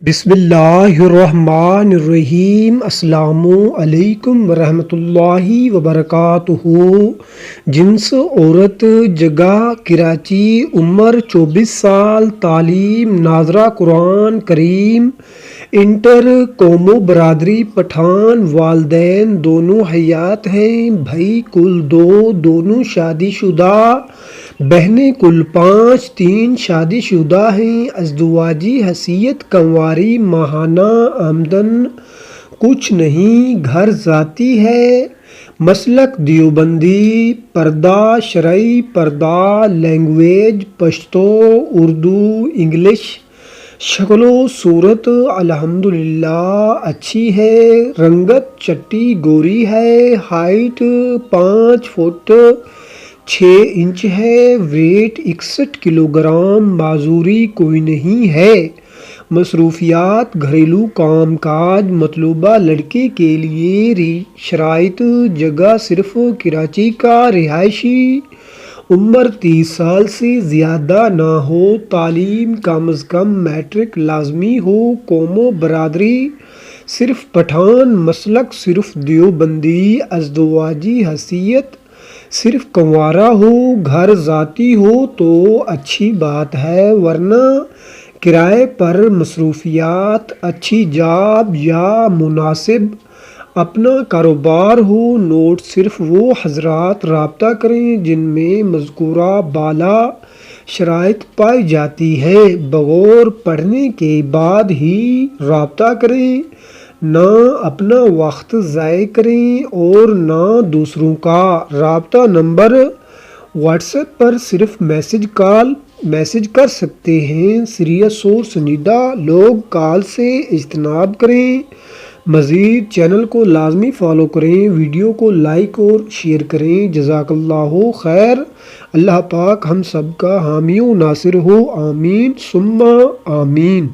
بسم اللہ الرحمن الرحیم۔ السلام علیکم ورحمۃ اللہ وبرکاتہ۔ جنس عورت، جگہ کراچی، عمر 24 سال، تعلیم ناظرہ قرآن کریم، انٹر، قوم و برادری پٹھان، والدین دونوں حیات ہیں، بھائی کل 2، دونوں شادی شدہ، بہنیں کل 5، 3 شادی شدہ ہیں، ازدواجی حیثیت کنواری، ماہانہ آمدن کچھ نہیں، گھر ذاتی ہے، مسلک دیوبندی، پردہ شرعی، پردہ لینگویج پشتو، اردو، انگلش، شکل و صورت الحمدللہ اچھی ہے، رنگت چٹی گوری ہے، ہائٹ 5 فٹ 6 انچ ہے، ویٹ 61 کلو گرام، معذوری کوئی نہیں ہے، مصروفیات گھریلو کام کاج، مطلوبہ لڑکے کے لیے شرائط، جگہ صرف کراچی کا رہائشی، عمر 30 سال سے زیادہ نہ ہو، تعلیم کم از کم میٹرک لازمی ہو، قوم و برادری صرف پٹھان، مسلک صرف دیوبندی، ازدواجی حیثیت صرف کنوارا ہو، گھر ذاتی ہو تو اچھی بات ہے، ورنہ کرائے پر مصروفیات، اچھی جاب یا مناسب اپنا کاروبار ہو۔ نوٹ: صرف وہ حضرات رابطہ کریں جن میں مذکورہ بالا شرائط پائی جاتی ہیں، بغور پڑھنے کے بعد ہی رابطہ کریں، نہ اپنا وقت ضائع کریں اور نہ دوسروں کا۔ رابطہ نمبر: واٹس ایپ پر صرف میسج کر سکتے ہیں، سیریس و سنجیدہ لوگ کال سے اجتناب کریں۔ مزید چینل کو لازمی فالو کریں، ویڈیو کو لائک اور شیئر کریں۔ جزاک اللہ خیر۔ اللہ پاک ہم سب کا حامی و ناصر ہو، آمین ثم آمین۔